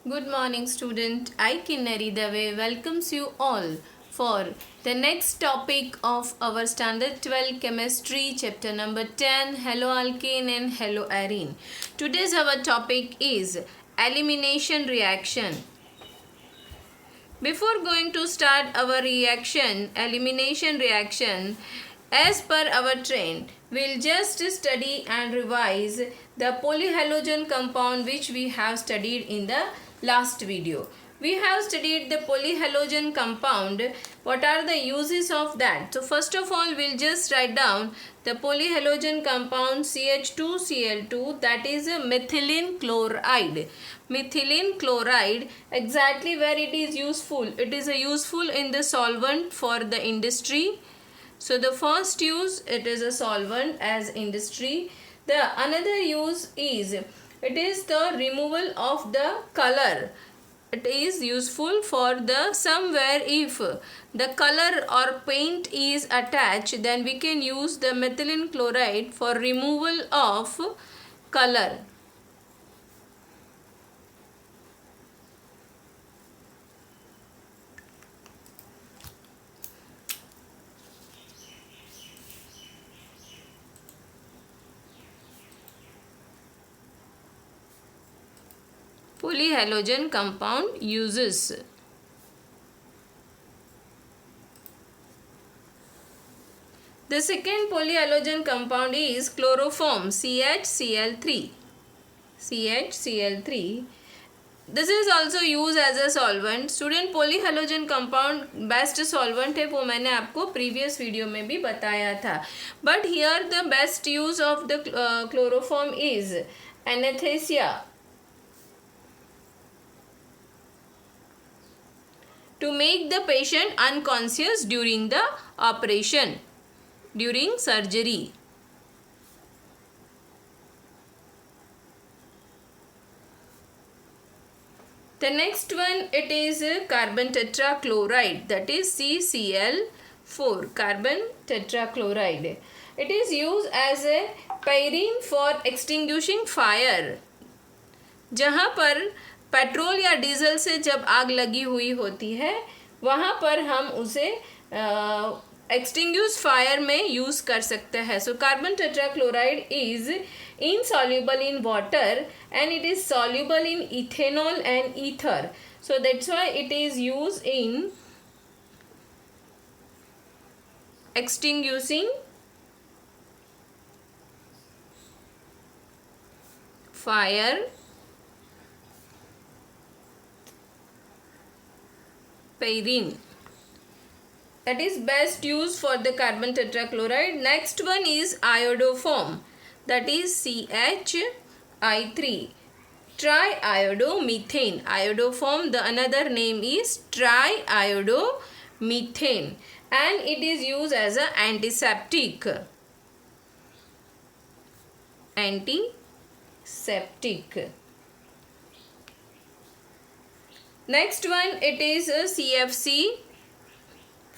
Good morning, student. I, Kinnari Dave, welcomes you all for the next topic of our Standard 12 Chemistry, Chapter number 10, Haloalkane and Haloarine. Today's our topic is Elimination Reaction. Before going to start our elimination reaction, as per our trend, we'll just study and revise the polyhalogen compound which we have studied in the last video. We have studied the polyhalogen compound. What are the uses of that? So first of all, we'll just write down the polyhalogen compound CH2Cl2, that is a methylene chloride. Methylene chloride, exactly where it is useful. It is useful in the solvent for the industry. So the first use, it is a solvent as industry. The another use is, it is the removal of the color. It is useful for the somewhere if the color or paint is attached, then we can use the methylene chloride for removal of color. Polyhalogen compound uses. The second polyhalogen compound is chloroform CHCl3. CHCl3. This is also used as a solvent. Student, polyhalogen compound best solvent है, वो मैंने आपको previous video में भी बताया था. But here the best use of the chloroform is anesthesia. To make the patient unconscious during the operation, during surgery. The next one, it is carbon tetrachloride, that is CCl4, carbon tetrachloride. It is used as a pyrene for extinguishing fire. जहाँ पर petrol या diesel से जब आग लगी हुई होती है, वहाँ पर हम उसे एक्सटिंग्विश फायर में यूज कर सकते हैं. So carbon tetrachloride is insoluble in water and it is soluble in ethanol and ether. So that's why it is used in extinguishing fire. Pyrene, that is best used for the carbon tetrachloride. Next one is iodoform, that is CHI3, triiodomethane. Iodoform, the another name is triiodomethane, and it is used as an antiseptic. Next one, it is CFC,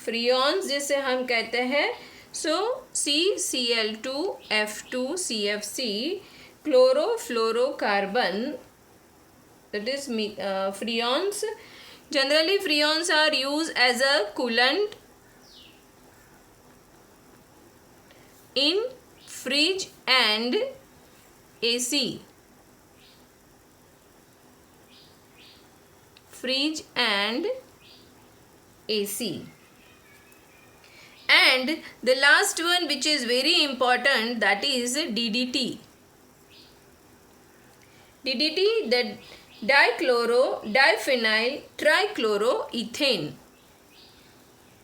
freons जिसे हम कहते हैं. सो CCl2F2 CFC, chlorofluorocarbon, that is freons. Generally freons are used as a coolant in fridge and AC. Fridge and AC. And the last one, which is very important, that is DDT. DDT, the diphenyl trichloroethane.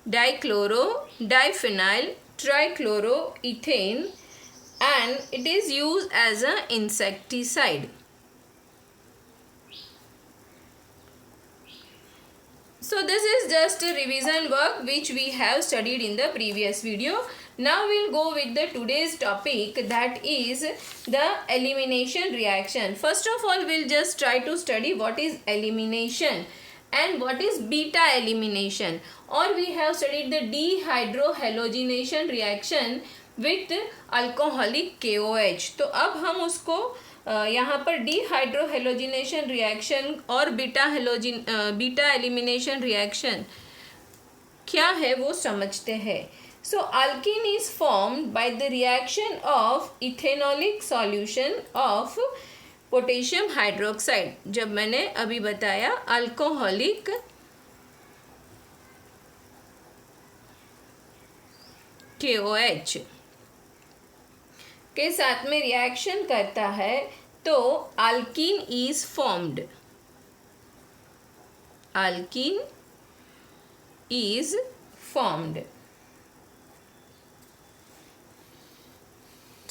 Diphenyl trichloroethane, and it is used as an insecticide. So this is just a revision work which we have studied in the previous video. Now we'll go with the today's topic, that is the elimination reaction. First of all, we'll just try to study what is elimination and what is beta elimination. Or we have studied the dehydrohalogenation reaction with alcoholic KOH. तो अब हम उसको यहाँ पर dehydrohalogenation reaction और beta elimination reaction क्या है वो समझते हैं. So alkene is formed by the reaction of ethanolic solution of potassium hydroxide. जब मैंने अभी बताया अल्कोहलिक KOH के साथ में रिएक्शन करता है तो alkyne is formed. Alkyne is formed.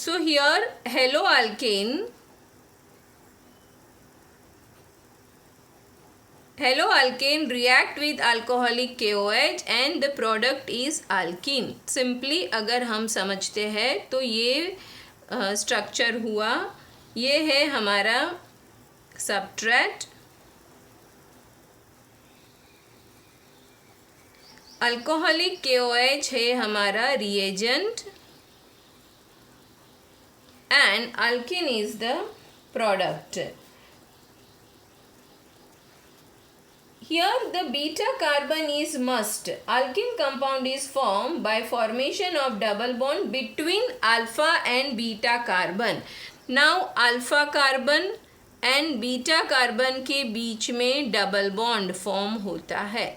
So here haloalkane react with alcoholic KOH and the product is alkene. Simply अगर हम समझते हैं तो ये स्ट्रक्चर हुआ. ये है हमारा सबट्रैक्ट, अल्कोहलिक KOH है हमारा reagent and alkene is the product. Here the beta carbon is must. Alkene compound is formed by formation of double bond between alpha and beta carbon. Now alpha carbon and beta carbon के बीच में double bond form होता है.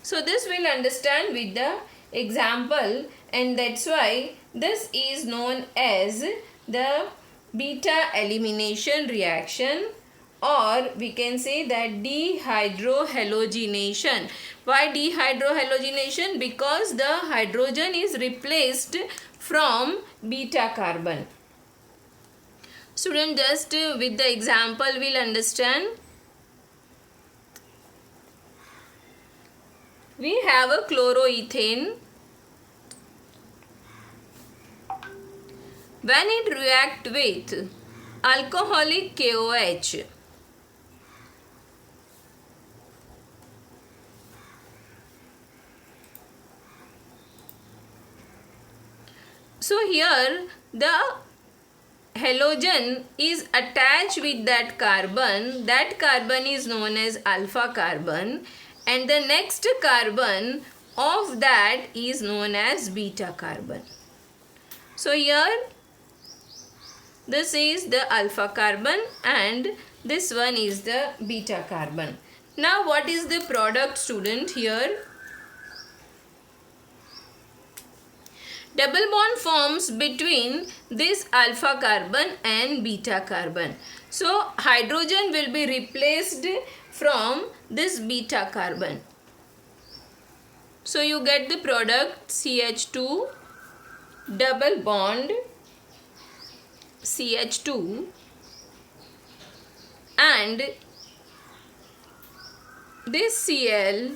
So this we'll understand with the example, and that's why this is known as the beta elimination reaction, or we can say that dehydrohalogenation. Why dehydrohalogenation? Because the hydrogen is replaced from beta carbon. Student, just with the example we'll understand. We have a chloroethane. When it reacts with alcoholic KOH, so here the halogen is attached with that carbon. That carbon is known as alpha carbon, and the next carbon of that is known as beta carbon. So here this is the alpha carbon and this one is the beta carbon. Now what is the product, student? Here double bond forms between this alpha carbon and beta carbon. So hydrogen will be replaced from this beta carbon. So you get the product CH2 double bond CH2 and this Cl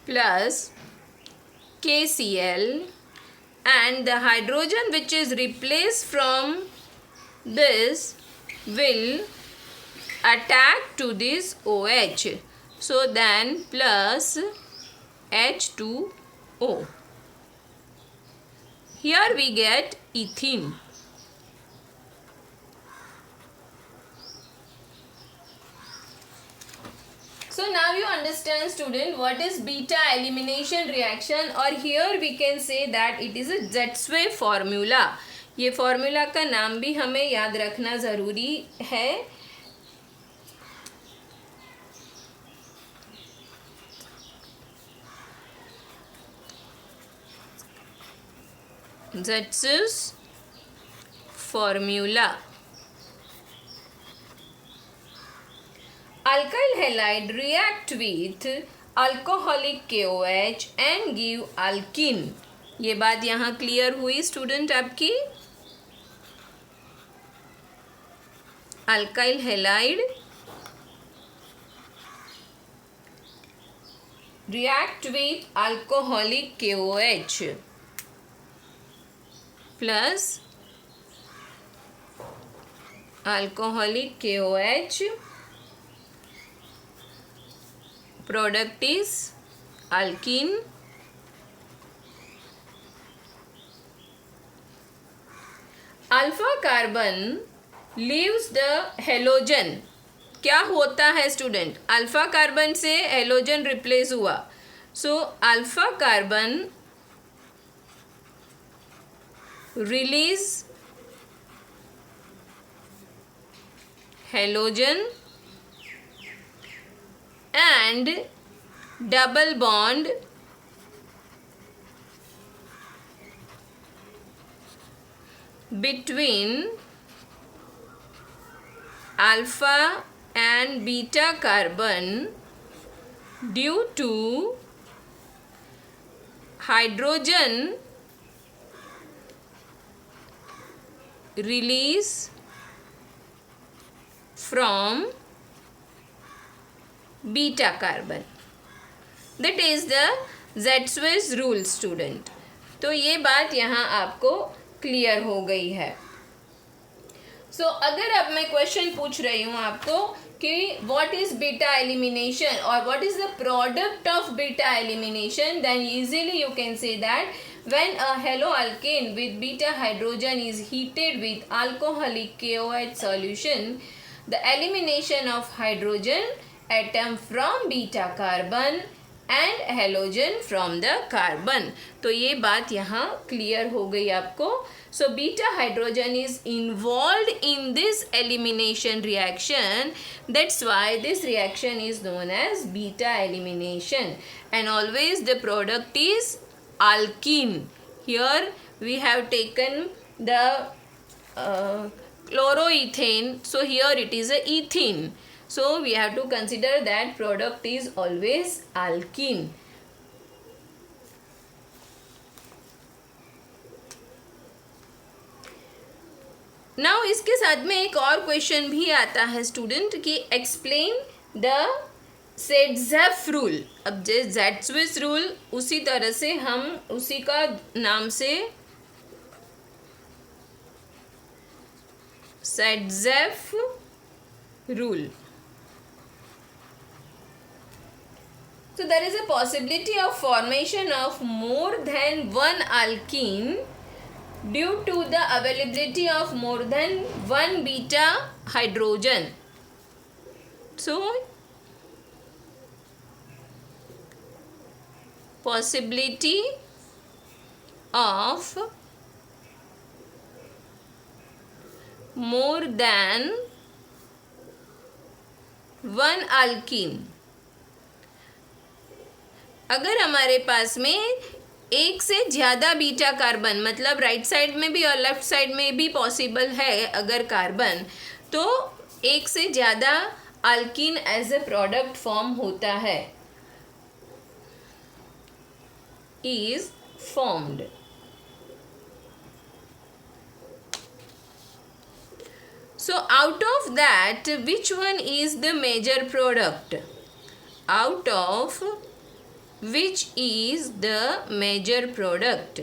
plus KCl, and the hydrogen which is replaced from this will attack to this OH. So then plus H2O. Here we get ethene. So now you understand, student, what is beta elimination reaction, or here we can say that it is a Zetzwe formula. ये formula का नाम भी हमें याद रखना ज़रूरी है. Zetz's formula. Alkyl halide react with alcoholic KOH and give alkene. ये बात यहाँ क्लियर हुई स्टूडेंट आपकी. Alkyl halide react with alcoholic KOH plus alcoholic KOH. Product is alkene alpha carbon leaves the halogen. क्या होता है स्टूडेंट? अल्फा कार्बन से halogen replace हुआ. So alpha carbon release halogen and double bond between alpha and beta carbon due to hydrogen release from beta carbon. That is the Z-Swiss rule student. तो ये बात यहाँ आपको clear हो गई है. सो अगर अब मैं क्वेश्चन पूछ रही हूँ आपको कि व्हाट इज बीटा एलिमिनेशन और what is the product of beta elimination, then easily you can say that when a haloalkane with beta hydrogen is heated with alcoholic KOH solution, the elimination of hydrogen atom from beta carbon and halogen from the carbon. तो ये बात यहाँ clear हो गई आपको. So beta hydrogen is involved in this elimination reaction. That's why this reaction is known as beta elimination. And always the product is alkene. Here we have taken the chloroethane. So here it is a ethene. So we have to consider that product is always alkene. Now इसके साथ में एक और question भी आता है student कि explain the सेट्ज़ेफ rule. अब Z-Swiss रूल उसी तरह से हम उसी का नाम से सेट्ज़ेफ rule. So there is a possibility of formation of more than one alkene due to the availability of more than one beta hydrogen. So possibility of more than one alkene. अगर हमारे पास में एक से ज़्यादा बीटा कार्बन, मतलब right side में भी और लेफ्ट साइड में भी पॉसिबल है अगर कार्बन, तो एक से ज़्यादा alkene as a product form होता है, is formed. So out of that, which one is the major product? Out of which is the major product?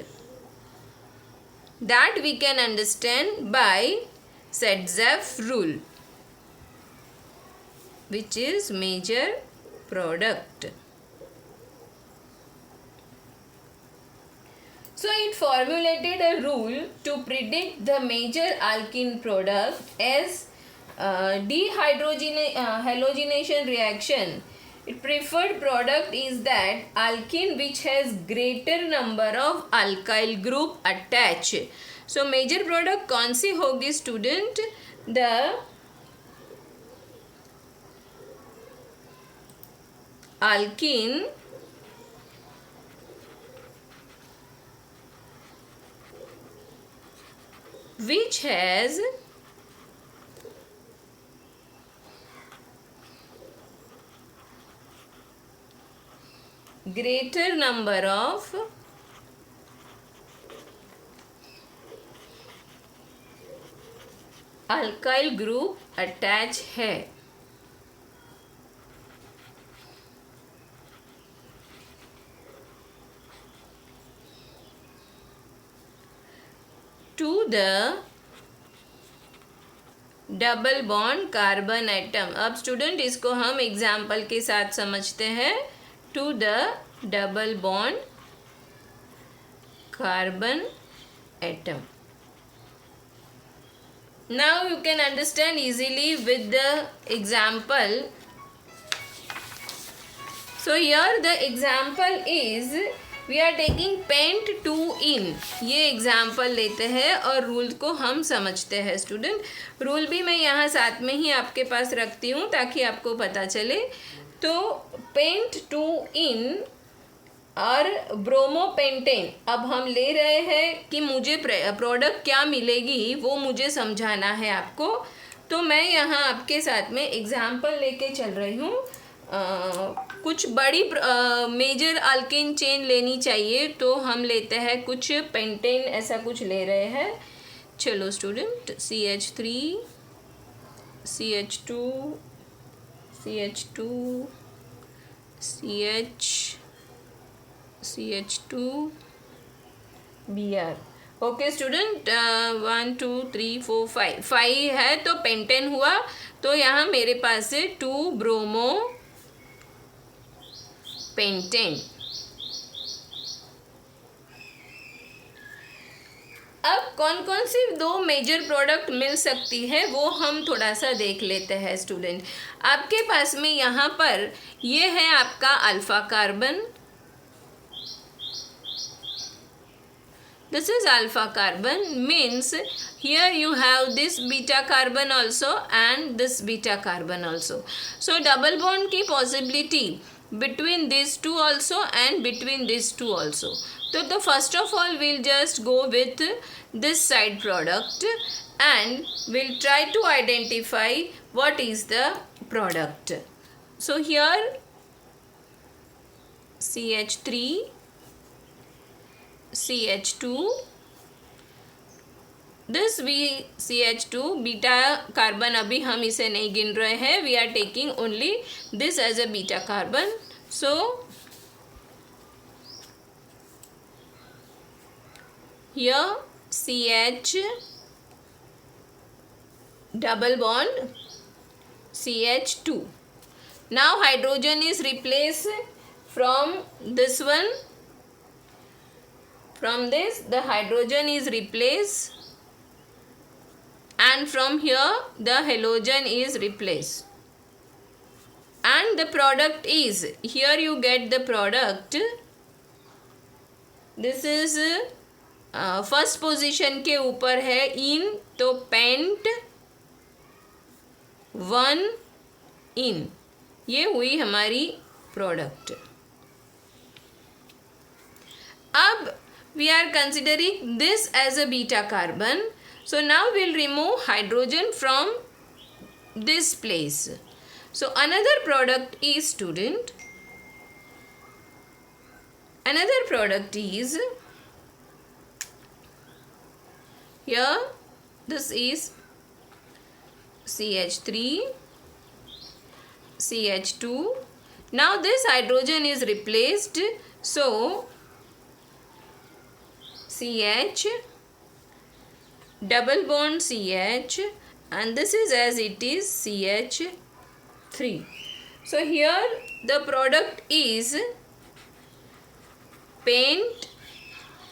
That we can understand by Setzef rule. Which is major product? So it formulated a rule to predict the major alkene product as halogenation reaction. Its preferred product is that alkene which has greater number of alkyl group attached. So major product कौन सी होगी student? The alkene which has greater number of alkyl group attached है. To the double bond carbon atom. अब student इसको हम example के साथ समझते हैं. To the double bond carbon atom. Now you can understand easily with the example. So here the example is we are taking paint to in. ये example लेते हैं और रूल को हम समझते हैं स्टूडेंट। रूल भी मैं यहाँ साथ में ही आपके पास रखती हूँ ताकि आपको पता चले। तो पेंट टू इन और ब्रोमोपेंटेन, अब हम ले रहे हैं कि मुझे प्रोडक्ट क्या मिलेगी वो मुझे समझाना है आपको। तो मैं यहाँ आपके साथ में एग्जाम्पल लेके चल रही हूँ। कुछ बड़ी मेजर अल्केन चेन लेनी चाहिए तो हम लेते हैं कुछ पेंटेन, ऐसा कुछ ले रहे हैं। चलो student, CH3 CH2 CH2 CH2 Br। Okay student, 1 2 3 4 5 है तो पेंटेन हुआ। तो यहाँ मेरे पास है 2 ब्रोमो पेंटेन। अब कौन कौन सी 2 मेजर प्रोडक्ट मिल सकती है वो हम थोड़ा सा देख लेते हैं स्टूडेंट। आपके पास में यहाँ पर ये है आपका alpha carbon, this is alpha carbon, means here you have this beta carbon also and this beta carbon also. So double bond की possibility between these two also and between these two also. So the first of all we'll just go with this side product and we'll try to identify what is the product. So here CH3 CH2, this CH2 beta carbon, अभी हम इसे नहीं गिन रहे हैं, we are taking only this as a beta carbon. So here CH double bond CH2. Now hydrogen is replaced from this one. From this the hydrogen is replaced and from here the halogen is replaced and the product is, here you get the product, this is first position के ऊपर है in, तो paint 1 in, ये हुई हमारी product. अब we are considering this as a beta carbon. So now we'll remove hydrogen from this place. So another product is student, another product is here, this is CH3 CH2. Now this hydrogen is replaced, so CH double bond CH and this is as it is CH3. So here the product is paint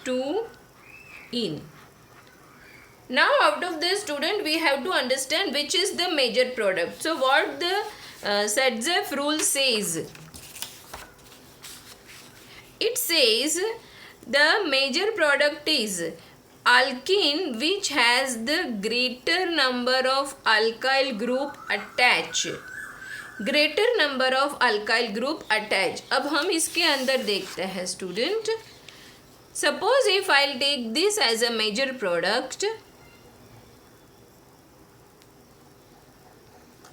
to in. Now out of this student we have to understand which is the major product. So what the Sadzef rule says, it says the major product is alkene which has the greater number of alkyl group attached. Greater number of alkyl group attached. अब हम इसके अंदर देखते हैं student. Suppose if I'll take this as a major product.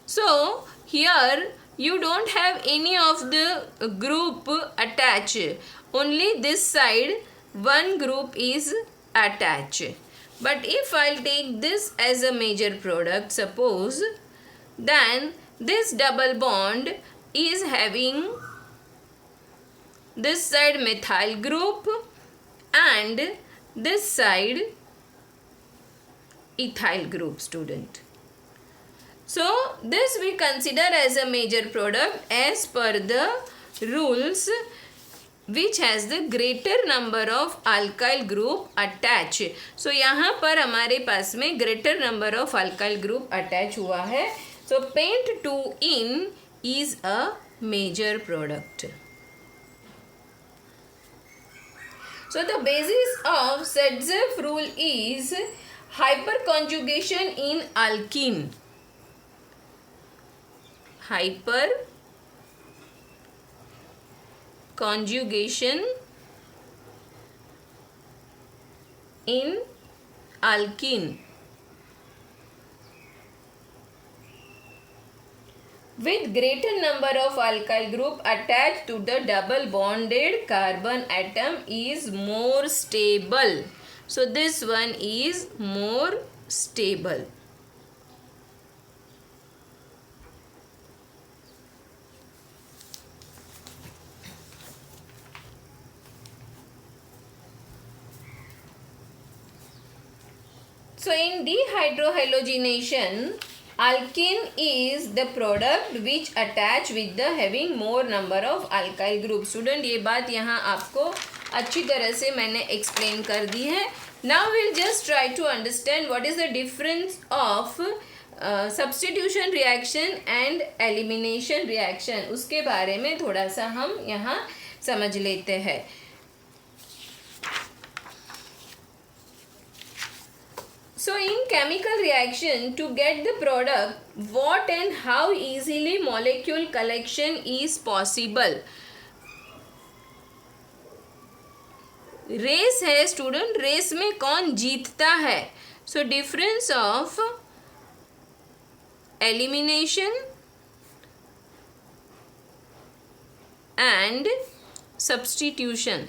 So here you don't have any of the group attached. Only this side one group is attached. But if I'll take this as a major product, suppose, then this double bond is having this side methyl group and this side ethyl group student. So this we consider as a major product as per the rules. which has the greater number of alkyl group attached. So यहाँ पर हमारे पास में greater number of alkyl group attach हुआ है. So paint 2-in is a major product. So the basis of Sedgwick rule is hyperconjugation in alkene. Hyperconjugation in alkene with greater number of alkyl group attached to the double bonded carbon atom is more stable. So this one is more stable. So in dehydrohalogenation, alkene is the product which attach with the having more number of alkyl group. Student, ये बात यहाँ आपको अच्छी तरह से मैंने explain कर दी है. Now we'll just try to understand what is the difference of substitution reaction and elimination reaction. उसके बारे में थोड़ा सा हम यहाँ समझ लेते हैं. So in chemical reaction, to get the product, what and how easily molecule collection is possible? Race है स्टूडेंट, रेस में कौन जीतता है? So difference of elimination and substitution.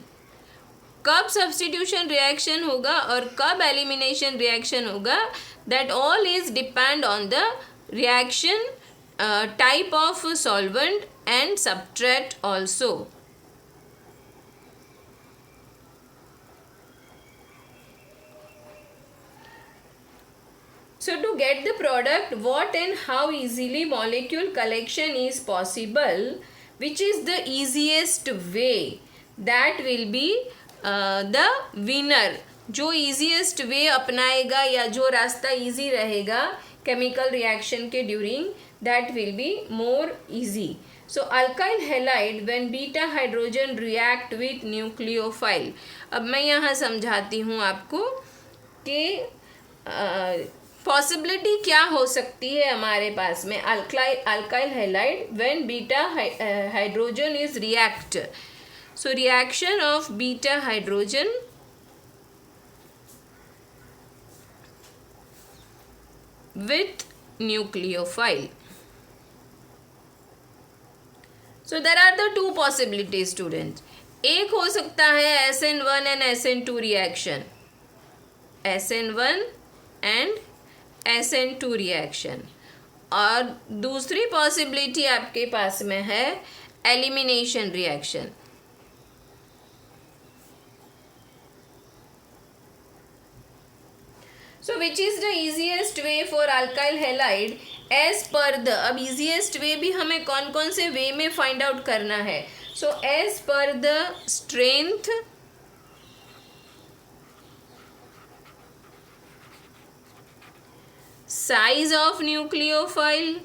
कब सब्स्टिट्यूशन रिएक्शन होगा और कब एलिमिनेशन रिएक्शन होगा, that all is depend on the reaction type of solvent and subtract also. So to get the product, what and how easily molecule collection is possible, which is the easiest way, that will be the winner. जो easiest वे अपनाएगा या जो रास्ता easy रहेगा chemical reaction के during, that will be more easy. So alkyl halide when beta hydrogen react with nucleophile. अब मैं यहाँ समझाती हूँ आपको कि पॉसिबिलिटी क्या हो सकती है हमारे पास में. Alkyl halide when beta hydrogen is react. So reaction of beta hydrogen with nucleophile. So there are the two possibilities students. एक हो सकता है SN1 and SN2 reaction. SN1 and SN2 reaction. और दूसरी possibility आपके पास में है elimination reaction. So which is the easiest way for alkyl halide as per the. अब easiest way भी हमें कौन कौन से way में find out करना है. So as per the strength, size of nucleophile,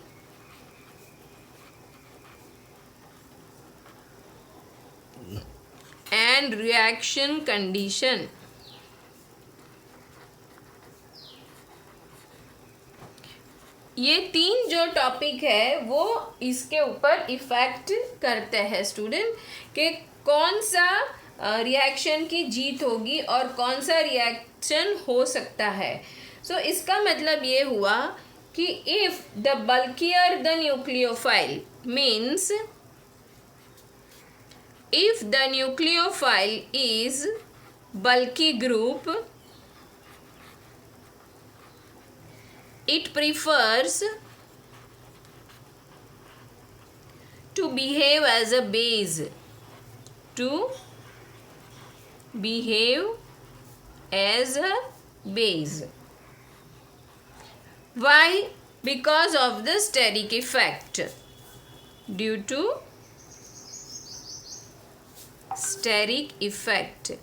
and reaction condition. ये तीन जो टॉपिक है वो इसके ऊपर इफेक्ट करते हैं स्टूडेंट, कि कौन सा रिएक्शन की जीत होगी और कौन सा रिएक्शन हो सकता है. सो इसका मतलब ये हुआ कि if the bulkier the nucleophile means if the nucleophile is bulky group, it prefers to behave as a base, to behave as a base. Why? Because of the steric effect. Due to steric effect.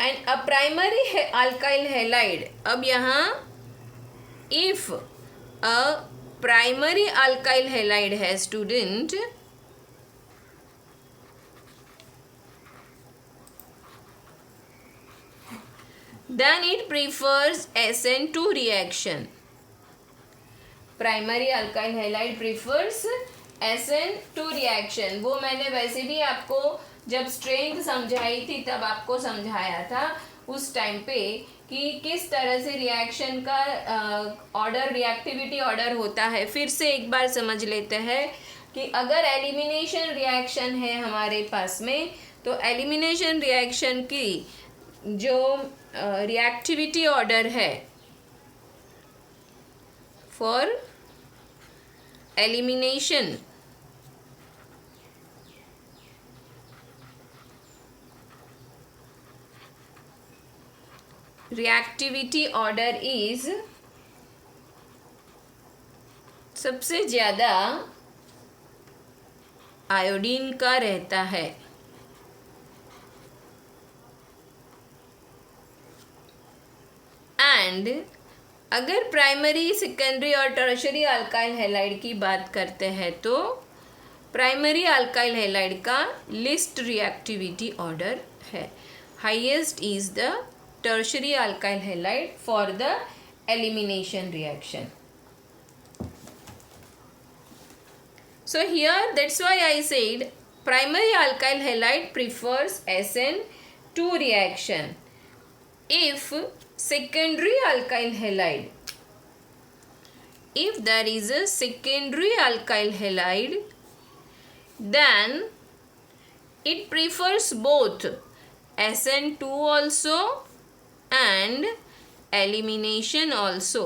And a primary alkyl halide, अब यहाँ if a primary alkyl halide है student, then it prefers SN2 reaction. Primary alkyl halide prefers SN2 reaction. वो मैंने वैसे भी आपको जब strength समझाई थी तब आपको समझाया था उस टाइम पे कि किस तरह से रिएक्शन का ऑर्डर, रिएक्टिविटी ऑर्डर होता है. फिर से एक बार समझ लेते हैं कि अगर एलिमिनेशन रिएक्शन है हमारे पास में, तो एलिमिनेशन रिएक्शन की जो रिएक्टिविटी ऑर्डर है for elimination, reactivity order is, सबसे ज़्यादा आयोडीन का रहता है. एंड अगर प्राइमरी, सेकेंडरी और टर्शरी अल्काइल हैलाइड की बात करते हैं तो प्राइमरी अल्काइल हैलाइड का लिस्ट रिएक्टिविटी ऑर्डर है. Highest is the tertiary alkyl halide for the elimination reaction. So here that's why I said primary alkyl halide prefers SN2 reaction. If secondary alkyl halide, if there is a secondary alkyl halide, then it prefers both SN2 also and elimination also.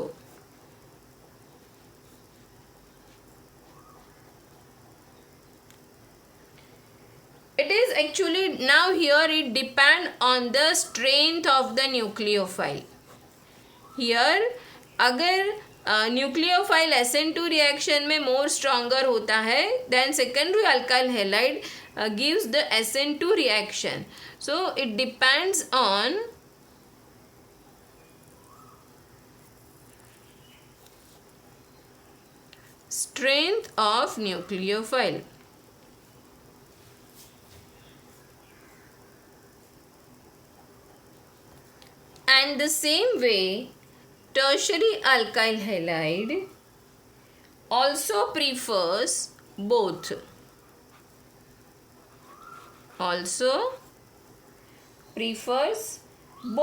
It is actually, now here it depend on the strength of the nucleophile. Here अगर nucleophile SN2 reaction में more stronger होता है, then secondary alkyl halide gives the SN2 reaction. So it depends on strength of nucleophile. And the same way tertiary alkyl halide also prefers both. Also prefers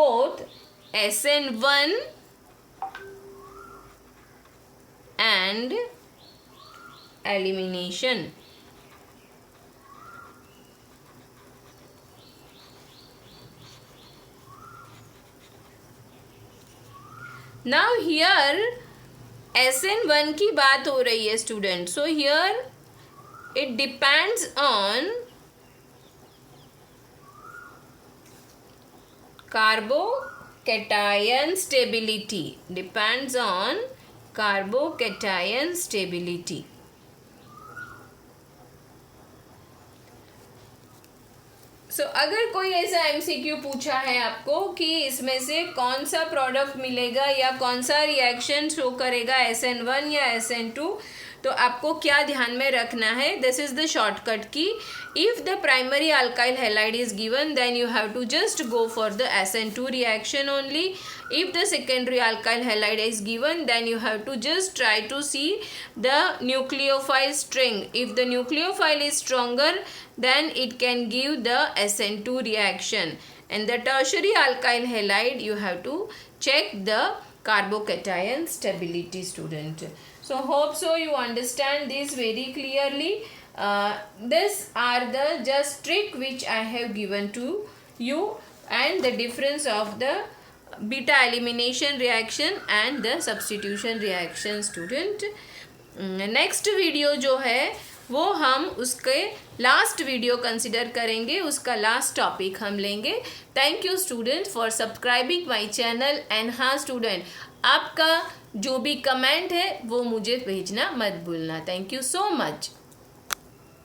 both SN1 and elimination. Now here SN1 की बात हो रही है student. So here it depends on carbocation stability. Depends on carbocation stability. सो अगर कोई ऐसा MCQ पूछा है आपको कि इसमें से कौन सा प्रोडक्ट मिलेगा या कौन सा रिएक्शन शो करेगा SN1 या SN2, तो आपको क्या ध्यान में रखना है. दिस इज द शॉर्टकट की if the primary alkyl halide is given then you have to just go for the SN2 reaction only. If the secondary alkyl halide is given, then you have to just try to see the nucleophile strength. If the nucleophile is stronger, then it can give the SN2 reaction. And the tertiary alkyl halide, you have to check the carbocation stability, student. So hope so you understand this very clearly. These are the just trick which I have given to you and the difference of the beta elimination reaction and the substitution reaction, student. Next video जो है वो हम उसके last video consider करेंगे, उसका last topic हम लेंगे। Thank you student for subscribing my channel. And हाँ स्टूडेंट, आपका जो भी कमेंट है वो मुझे भेजना मत भूलना। Thank you so much.